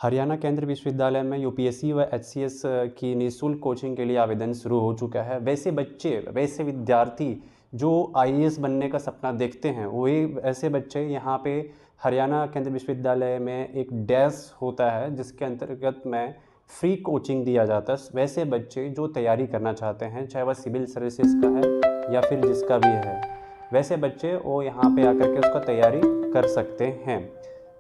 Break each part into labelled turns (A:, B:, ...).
A: हरियाणा केंद्रीय विश्वविद्यालय में यूपीएससी व एचसीएस की निःशुल्क कोचिंग के लिए आवेदन शुरू हो चुका है। वैसे विद्यार्थी जो आईएएस बनने का सपना देखते हैं, वही ऐसे बच्चे यहाँ पे हरियाणा केंद्रीय विश्वविद्यालय में एक डैश होता है जिसके अंतर्गत में फ्री कोचिंग दिया जाता है। वैसे बच्चे जो तैयारी करना चाहते हैं, चाहे वह सिविल सर्विसेज का है या फिर जिसका भी है, वैसे बच्चे वो यहाँ पे आकर के उसका तैयारी कर सकते हैं।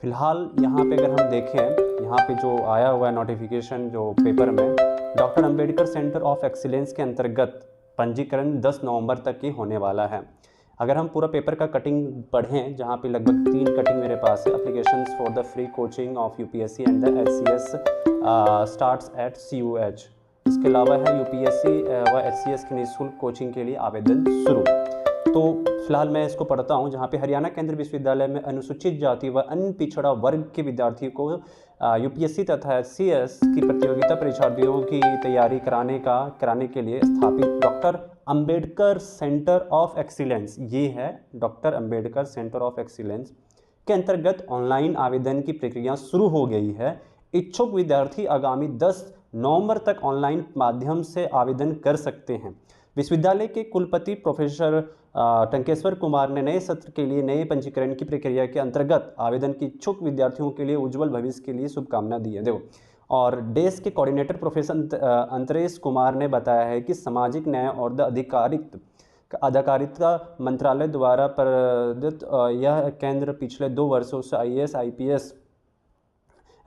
A: फिलहाल यहाँ पे अगर हम देखें, यहाँ पे जो आया हुआ है नोटिफिकेशन जो पेपर में, doctor Ambedkar centre of excellence के अंतर्गत पंजीकरण 10 नवंबर तक ही होने वाला है। अगर हम पूरा पेपर का कटिंग पढ़ें, जहाँ पे लगभग 3 कटिंग मेरे पास है। Applications for the free coaching of UPSC and the HCS starts at CUH। इसके अलावा है यूपीएससी व एचसीएस की निःशुल्क कोचिंग के लिए आवेदन शुरू। तो फिलहाल मैं इसको पढ़ता हूँ, जहाँ पे हरियाणा केंद्रीय विश्वविद्यालय में अनुसूचित जाति व अन्य पिछड़ा वर्ग के विद्यार्थियों को यूपीएससी तथा एचसीएस की प्रतियोगिता परीक्षार्थियों की तैयारी कराने के लिए स्थापित doctor Ambedkar centre of excellence, ये है doctor Ambedkar centre of excellence के अंतर्गत ऑनलाइन आवेदन की प्रक्रिया शुरू हो गई है। इच्छुक विद्यार्थी आगामी 10 नवंबर तक ऑनलाइन माध्यम से आवेदन कर सकते हैं। विश्वविद्यालय के कुलपति प्रोफेसर टंकेश्वर कुमार ने नए सत्र के लिए नए पंजीकरण की प्रक्रिया के अंतर्गत आवेदन के इच्छुक विद्यार्थियों के लिए उज्जवल भविष्य के लिए शुभकामना दी है। देखो, और डेस्क के कोऑर्डिनेटर प्रोफेसर अंतरेश कुमार ने बताया है कि सामाजिक न्याय और अधिकारिता मंत्रालय द्वारा प्रदत्त यह केंद्र पिछले 2 वर्षों से आईएएस, आईपीएस,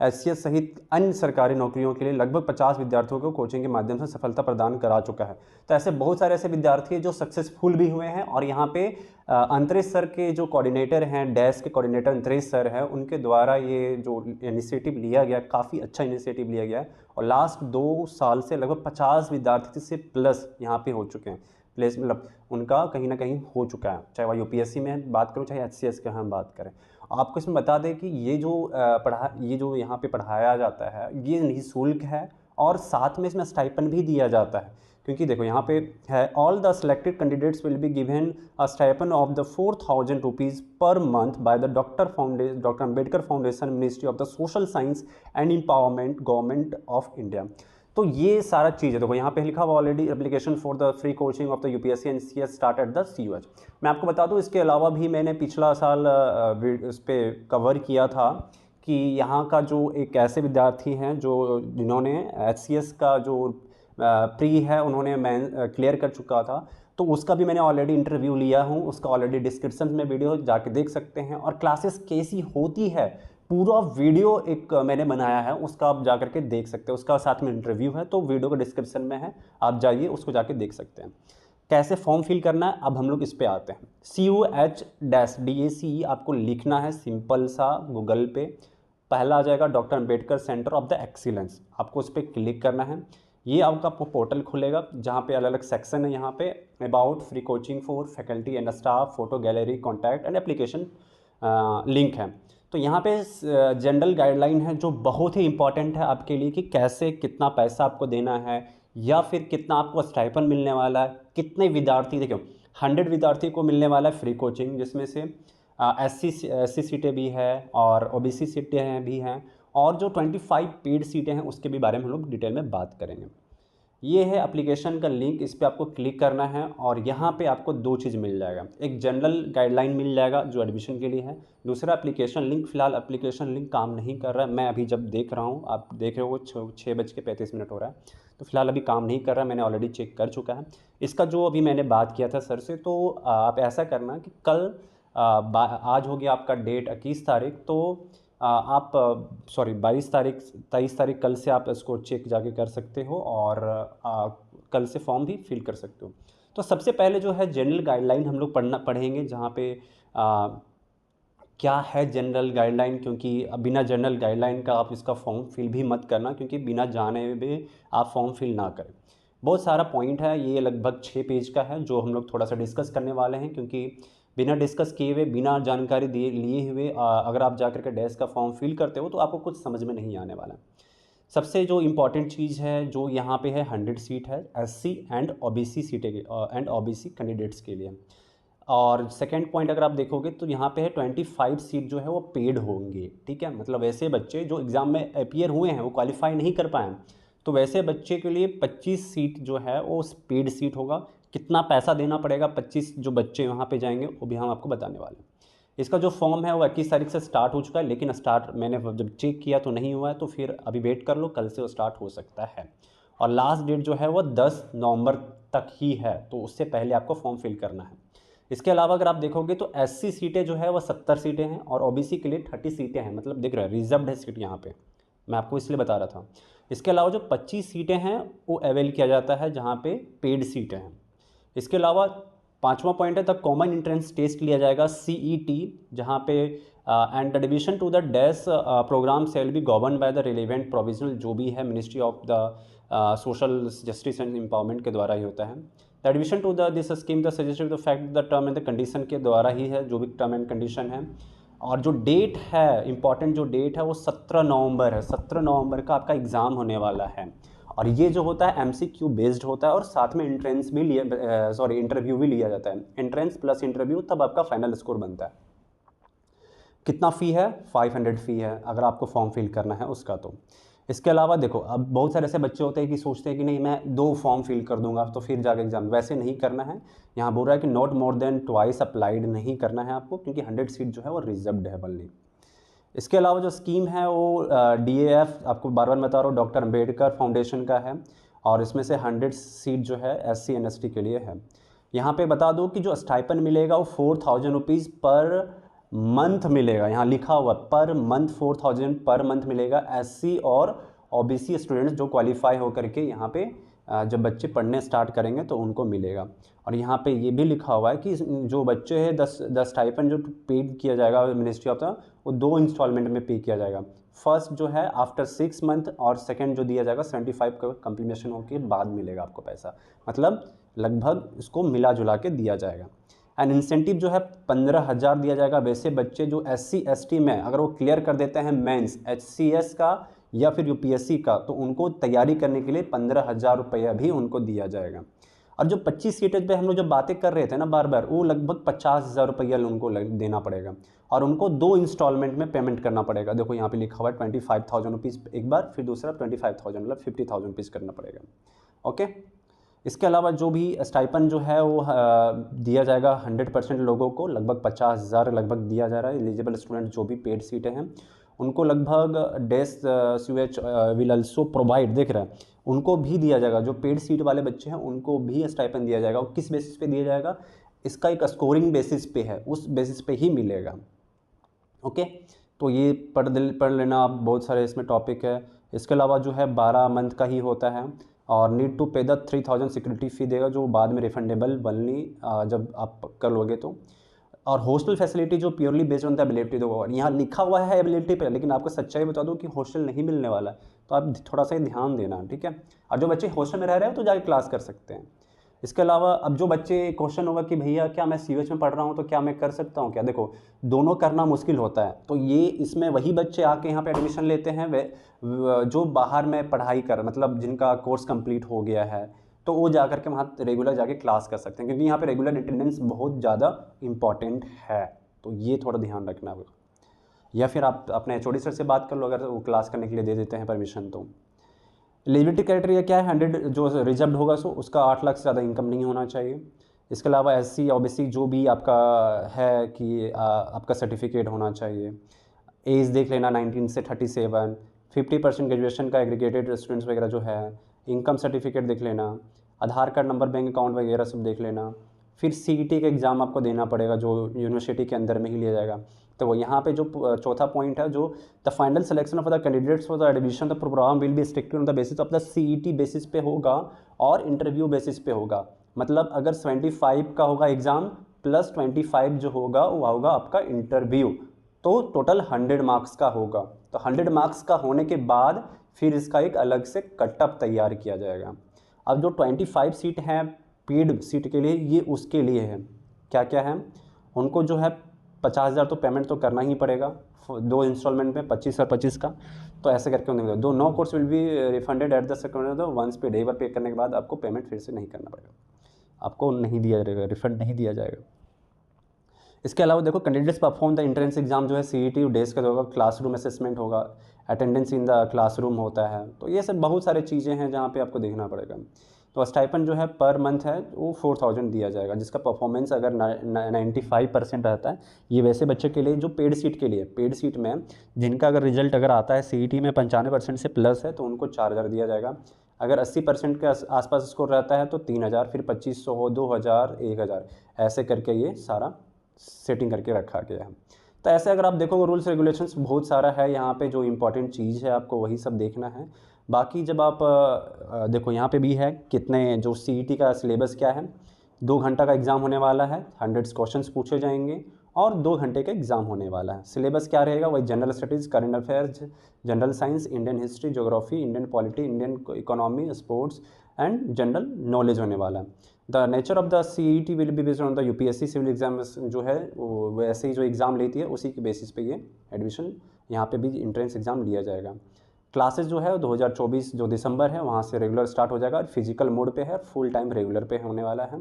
A: एचसीएस सहित अन्य सरकारी नौकरियों के लिए लगभग 50 विद्यार्थियों को कोचिंग के माध्यम से सफलता प्रदान करा चुका है। तो ऐसे बहुत सारे ऐसे विद्यार्थी हैं जो सक्सेसफुल भी हुए हैं, और यहाँ पे अंतरेश सर के जो कोऑर्डिनेटर हैं, डैश के कोऑर्डिनेटर अंतरेश सर हैं, उनके द्वारा ये जो इनिशिएटिव लिया गया, काफ़ी अच्छा इनिशिएटिव लिया गया है। और लास्ट 2 साल से लगभग 50 विद्यार्थी से प्लस यहाँ पे हो चुके हैं प्लेस, मतलब उनका कहीं ना कहीं हो चुका है, चाहे वह यूपीएससी में बात करूँ, चाहे एचसीएस की हम बात करें। आपको इसमें बता दें कि ये जो यहाँ पे पढ़ाया जाता है, ये निःशुल्क है, और साथ में इसमें स्टाइपेंड भी दिया जाता है। क्योंकि देखो यहाँ पे है, all the selected candidates will be given a stipend of the 4000 rupees per month by the doctor Ambedkar foundation, ministry of the social science and empowerment, government of India. तो ये सारा चीज़ है। देखो यहाँ पे लिखा हुआ already, application for the free coaching of the UPSC and CS start at the CUH। मैं आपको बता दूँ, इसके अलावा भी मैंने पिछला साल इस पर कवर किया था कि यहाँ का जो एक ऐसे विद्यार्थी हैं जिन्होंने एचसीएस का जो प्री है उन्होंने क्लियर कर चुका था, तो उसका भी मैंने ऑलरेडी इंटरव्यू लिया हूँ। उसका ऑलरेडी डिस्क्रिप्शन में वीडियो जाके देख सकते हैं, और क्लासेस कैसी होती है पूरा वीडियो एक मैंने बनाया है, उसका आप जा करके देख सकते हैं। उसका साथ में इंटरव्यू है, तो वीडियो का डिस्क्रिप्शन में है, आप जाइए उसको जाके देख सकते हैं। कैसे फॉर्म फिल करना है, अब हम लोग इस पे आते हैं। CUH-DACE आपको लिखना है सिंपल सा गूगल पे। पहला आ जाएगा doctor Ambedkar centre of the excellence, आपको उस पर क्लिक करना है। ये आपका पोर्टल खुलेगा, जहाँ पे अलग अलग सेक्शन है। यहाँ पे about, free coaching for faculty and staff, photo gallery, contact and application link है। तो यहाँ पे जनरल गाइडलाइन है जो बहुत ही इंपॉर्टेंट है आपके लिए, कि कैसे कितना पैसा आपको देना है, या फिर कितना आपको स्टाइपेंड मिलने वाला है, कितने विद्यार्थी, देखो 100 विद्यार्थी को मिलने वाला है फ्री कोचिंग, जिसमें से SC सीटें भी है और OBC सीटें भी हैं, और जो 25 पेड सीटें हैं उसके भी बारे में हम लोग डिटेल में बात करेंगे। ये है एप्लीकेशन का लिंक, इस पर आपको क्लिक करना है, और यहाँ पे आपको 2 चीज़ मिल जाएगा। एक जनरल गाइडलाइन मिल जाएगा जो एडमिशन के लिए है, दूसरा एप्लीकेशन लिंक। फिलहाल एप्लीकेशन लिंक काम नहीं कर रहा है, मैं अभी जब देख रहा हूँ, आप देख रहे हो 6:35 हो रहा है, तो फिलहाल अभी काम नहीं कर रहा है, मैंने ऑलरेडी चेक कर चुका है। इसका जो अभी मैंने बात किया था सर से, तो आप ऐसा करना कि कल आज हो गया आपका डेट 21 तारीख, तो आप 23 तारीख कल से आप इसको चेक जाके कर सकते हो, और कल से फॉर्म भी फिल कर सकते हो। तो सबसे पहले जो है जनरल गाइडलाइन हम लोग पढ़ेंगे, जहाँ पे क्या है जनरल गाइडलाइन, क्योंकि बिना जनरल गाइडलाइन का आप इसका फॉर्म फिल भी मत करना, क्योंकि बिना जाने भी आप फॉर्म फिल ना करें। बहुत सारा पॉइंट है, ये लगभग 6 पेज का है, जो हम लोग थोड़ा सा डिस्कस करने वाले हैं, क्योंकि बिना डिस्कस किए हुए, बिना जानकारी लिए हुए अगर आप जाकर के डैश का फॉर्म फिल करते हो तो आपको कुछ समझ में नहीं आने वाला। सबसे जो इम्पॉर्टेंट चीज़ है, जो यहाँ पे है 100 सीट है SC एंड OBC सीटें एंड OBC कैंडिडेट्स के लिए। और सेकेंड पॉइंट अगर आप देखोगे तो यहाँ पे है 25 सीट जो है वो पेड होंगे, ठीक है। मतलब ऐसे बच्चे जो एग्ज़ाम में अपीयर हुए हैं वो क्वालिफाई नहीं कर पाए हैं, तो वैसे बच्चे के लिए 25 सीट जो है वो पेड सीट होगा। कितना पैसा देना पड़ेगा 25 जो बच्चे वहाँ पे जाएंगे वो भी हम आपको बताने वाले हैं। इसका जो फॉर्म है वो 21 तारीख से स्टार्ट हो चुका है, लेकिन स्टार्ट मैंने जब चेक किया तो नहीं हुआ है, तो फिर अभी वेट कर लो, कल से वो स्टार्ट हो सकता है। और लास्ट डेट जो है वो 10 नवंबर तक ही है, तो उससे पहले आपको फॉर्म फिल करना है। इसके अलावा अगर आप देखोगे तो एससी सीटें जो है वो 70 सीटें हैं और ओबीसी के लिए 30 सीटें हैं, मतलब दिख रहा है रिजर्व्ड है सीट यहाँ पे, मैं आपको इसलिए बता रहा था। इसके अलावा जो 25 सीटें हैं वो अवेल किया जाता है जहाँ पे पेड सीटें हैं। इसके अलावा पांचवा पॉइंट है द कॉमन एंट्रेंस टेस्ट लिया जाएगा CET, जहाँ पे and admission to the dash programme shall be govern by the relevant provisional, जो भी है ministry of the social justice and empowerment के द्वारा ही होता है। The admission to the this scheme the suggested the fact the term and the condition के द्वारा ही है, जो भी टर्म एंड कंडीशन है। और जो डेट है, इंपॉर्टेंट जो डेट है वो 17 नवंबर है। 17 नवंबर का आपका एग्ज़ाम होने वाला है और ये जो होता है MCQ बेस्ड होता है और साथ में एंट्रेंस भी इंटरव्यू भी लिया जाता है। एंट्रेंस प्लस इंटरव्यू तब आपका फाइनल स्कोर बनता है। कितना फ़ी है? 500 फ़ी है अगर आपको फॉर्म फिल करना है उसका। तो इसके अलावा देखो, अब बहुत सारे ऐसे बच्चे होते हैं कि सोचते हैं कि नहीं मैं 2 फॉर्म फिल कर दूंगा तो फिर जाके एग्जाम, वैसे नहीं करना है। यहाँ बोल रहा है कि not more than twice applied नहीं करना है आपको, क्योंकि 100 सीट जो है वो रिजर्व्ड है बल्कि। इसके अलावा जो स्कीम है वो DAF, आपको बार बार बता रहा हूँ, डॉक्टर अम्बेडकर फाउंडेशन का है और इसमें से 100 सीट जो है SC NST के लिए है। यहाँ पे बता दूँ कि जो स्टाइपेंड मिलेगा वो 4000 रुपीज़ पर मंथ मिलेगा। यहाँ लिखा हुआ पर मंथ 4000 पर मंथ मिलेगा SC और OBC स्टूडेंट्स जो क्वालिफाई होकर के यहाँ पे जब बच्चे पढ़ने स्टार्ट करेंगे तो उनको मिलेगा। और यहाँ पे ये भी लिखा हुआ है कि जो बच्चे हैं 10 स्टाइपेंड जो पेड किया जाएगा मिनिस्ट्री ऑफ द, वो 2 इंस्टॉलमेंट में पे किया जाएगा। फर्स्ट जो है आफ्टर 6 मंथ और सेकंड जो दिया जाएगा 75 का कंप्लीमेशन होकर बाद मिलेगा आपको पैसा, मतलब लगभग इसको मिला जुला के दिया जाएगा। एंड इंसेंटिव जो है 15,000 दिया जाएगा। वैसे बच्चे जो SC ST में अगर वो क्लियर कर देते हैं मेंस HCS का या फिर UPSC का, तो उनको तैयारी करने के लिए 15,000 रुपया भी उनको दिया जाएगा। और जो 25 सीटें पे हम लोग जब बातें कर रहे थे ना बार बार, वो लगभग 50,000 रुपया उनको देना पड़ेगा और उनको 2 इंस्टॉलमेंट में पेमेंट करना पड़ेगा। देखो यहाँ पे लिखा हुआ है 25,000 रुपीज़ एक बार, फिर दूसरा 25,000, मतलब 50,000 रुपीज़ करना पड़ेगा। ओके। इसके अलावा जो भी स्टाइपन जो है वो दिया जाएगा 100% लोगों को, लगभग 50,000 लगभग दिया जा रहा है। एलिजिबल स्टूडेंट जो भी पेड सीटें हैं उनको लगभग desk CUH will also provide, देख रहा है, उनको भी दिया जाएगा। जो पेड सीट वाले बच्चे हैं उनको भी स्टाइपन दिया जाएगा। और किस बेसिस पे दिया जाएगा? इसका एक स्कोरिंग बेसिस पे है, उस बेसिस पे ही मिलेगा। ओके, तो ये पढ़ लेना आप, बहुत सारे इसमें टॉपिक है। इसके अलावा जो है 12 मंथ का ही होता है और नीड टू पे द 3000 सिक्योरिटी फ़ी देगा, जो बाद में रिफंडेबल बननी जब आप कर लोगे तो। और हॉस्टल फैसिलिटी जो purely based on the ability दो, यहाँ लिखा हुआ है एबिलिटी पे, लेकिन आपको सच्चाई बता दूँ कि हॉस्टल नहीं मिलने वाला है, तो आप थोड़ा सा ध्यान देना, ठीक है। और जो बच्चे हॉस्टल में रह रहे हैं तो जाके क्लास कर सकते हैं। इसके अलावा अब जो बच्चे क्वेश्चन होगा कि भैया क्या मैं CUH में पढ़ रहा हूँ तो क्या मैं कर सकता हूँ क्या? देखो, दोनों करना मुश्किल होता है, तो ये इसमें वही बच्चे आके यहाँ पे एडमिशन लेते हैं वे जो बाहर में पढ़ाई कर, मतलब जिनका कोर्स कंप्लीट हो गया है, तो वो जा करके वहाँ रेगुलर जाके क्लास कर सकते हैं, क्योंकि यहाँ पे रेगुलर अटेंडेंस बहुत ज़्यादा इंपॉर्टेंट है, तो ये थोड़ा ध्यान रखना होगा। या फिर आप अपने HOD सर से बात कर लो, अगर वो क्लास करने के लिए दे देते हैं परमिशन तो। एलिजिबिलिटी क्राइटेरिया क्या है? 100 जो रिजर्व होगा सो उसका 8 लाख से ज़्यादा इनकम नहीं होना चाहिए। इसके अलावा SC OBC जो भी आपका है कि आपका सर्टिफिकेट होना चाहिए। एज देख लेना 19 से 37, 50% ग्रेजुएशन का एग्रीगेटेड स्टूडेंट्स वगैरह जो है, इनकम सर्टिफिकेट देख लेना, आधार कार्ड नंबर, बैंक अकाउंट वगैरह सब देख लेना। फिर CET का एग्ज़ाम आपको देना पड़ेगा जो यूनिवर्सिटी के अंदर में ही लिया जाएगा। तो वो यहाँ पे जो चौथा पॉइंट है, जो the final selection of the candidates for the admission the programme will be strictly on the basis of the CET basis पे होगा और इंटरव्यू बेसिस पे होगा। मतलब अगर 75 का होगा एग्ज़ाम प्लस 25 जो होगा वो होगा आपका इंटरव्यू, तो टोटल 100 मार्क्स का होगा। तो 100 मार्क्स का होने के बाद फिर इसका एक अलग से कटअप तैयार किया जाएगा। अब जो 25 सीट हैं पेड सीट के लिए, ये उसके लिए है। क्या क्या है? उनको जो है 50,000 तो पेमेंट तो करना ही पड़ेगा 2 इंस्टॉलमेंट में, 25 और 25 का, तो ऐसे करके उन्हें दो no course will be refunded at the second once pay, day पर पे करने के बाद आपको पेमेंट फिर से नहीं करना पड़ेगा, आपको नहीं दिया जाएगा, रिफंड नहीं दिया जाएगा। इसके अलावा देखो candidates perform the entrance exam जो है सीईटी डेस्क का होगा, क्लासरूम असेसमेंट होगा, अटेंडेंस इन द क्लासरूम होता है। तो ये सब बहुत सारे चीज़ें हैं जहाँ पे आपको देखना पड़ेगा। तो स्टाइपेंड जो है पर मंथ है वो 4000 दिया जाएगा, जिसका परफॉर्मेंस अगर 95% रहता है। ये वैसे बच्चे के लिए जो पेड सीट के लिए, पेड सीट में जिनका अगर रिजल्ट अगर आता है सीईटी में 95% से प्लस है तो उनको 4000 दिया जाएगा। अगर 80% के आसपास स्कोर रहता है तो 3000, फिर 2500, 2000, 1000, ऐसे करके ये सारा सेटिंग करके रखा गया है। तो ऐसे अगर आप देखोगे रूल्स रेगुलेशंस बहुत सारा है यहाँ पे, जो इंपॉर्टेंट चीज़ है आपको वही सब देखना है। बाकी जब आप देखो यहाँ पे भी है कितने, जो सीईटी का सिलेबस क्या है, 2 घंटा का एग्ज़ाम होने वाला है, 100 क्वेश्चंस पूछे जाएंगे और 2 घंटे का एग्ज़ाम होने वाला है। सिलेबस क्या रहेगा, वही general studies, current affairs, general science, Indian history, geography, Indian polity, Indian economy, sports and general knowledge होने वाला है। The nature of the CET will be based on the UPSC civil exams जो है वो वैसे ही जो एग्ज़ाम लेती है उसी के बेसिस पे ये एडमिशन यहाँ पे भी एंट्रेंस एग्ज़ाम लिया जाएगा। क्लासेस जो है 2024 जो दिसंबर है वहाँ से रेगुलर स्टार्ट हो जाएगा और फिजिकल मोड पे है, फुल टाइम रेगुलर पे होने वाला है।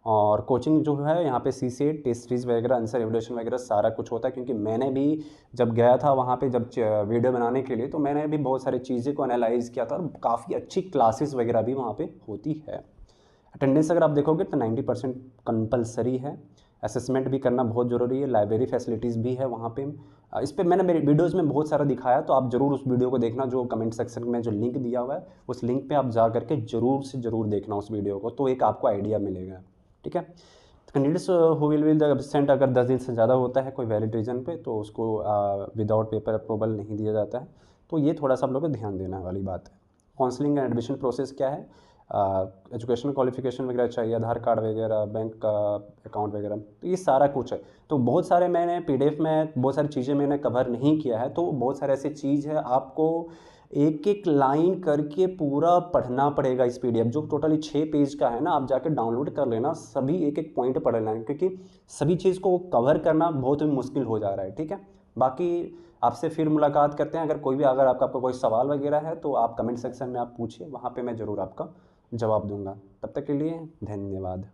A: और कोचिंग जो है यहाँ पे सीसेट, टेस्ट सीरीज वगैरह, आंसर एवल्यूशन वगैरह सारा कुछ होता है। क्योंकि मैंने भी जब गया था वहाँ पे जब वीडियो बनाने के लिए, तो मैंने भी बहुत सारी चीज़ें को एनालाइज़ किया था और काफ़ी अच्छी क्लासेस वगैरह भी वहाँ पे होती है। अटेंडेंस अगर आप देखोगे तो 90% कंपलसरी है। असेसमेंट भी करना बहुत ज़रूरी है, लाइब्रेरी फैसिलिटीज़ भी है वहाँ पे। इस पर मैंने मेरे वीडियोज़ में बहुत सारा दिखाया, तो आप ज़रूर उस वीडियो को देखना, जो कमेंट सेक्शन में जो लिंक दिया हुआ है उस लिंक पे आप जा करके ज़रूर से ज़रूर देखना उस वीडियो को, तो एक आपको आइडिया मिलेगा। ठीक है। तो candidates who will the absent अगर 10 दिन से ज़्यादा होता है कोई वैलिड रीज़न पे, तो उसको विदाउट पेपर अप्रूवल नहीं दिया जाता है। तो ये थोड़ा सा आप लोगों को ध्यान देने वाली बात है। काउंसलिंग एंड एडमिशन प्रोसेस क्या है, एजुकेशनल क्वालिफिकेशन वगैरह चाहिए, आधार कार्ड वगैरह, बैंक का अकाउंट वगैरह, तो ये सारा कुछ है। तो बहुत सारे मैंने पीडीएफ में बहुत सारी चीज़ें मैंने कवर नहीं किया है, तो बहुत सारे ऐसी चीज़ है आपको एक एक लाइन करके पूरा पढ़ना पड़ेगा। इस पीडीएफ जो टोटली 6 पेज का है ना, आप जाके डाउनलोड कर लेना, सभी एक एक पॉइंट पढ़ लेना, क्योंकि सभी चीज़ को कवर करना बहुत ही मुश्किल हो जा रहा है। ठीक है। बाकी आपसे फिर मुलाकात करते हैं। अगर आपका कोई सवाल वगैरह है तो आप कमेंट सेक्शन में आप पूछिए, वहाँ पे मैं ज़रूर आपका जवाब दूंगा। तब तक के लिए धन्यवाद।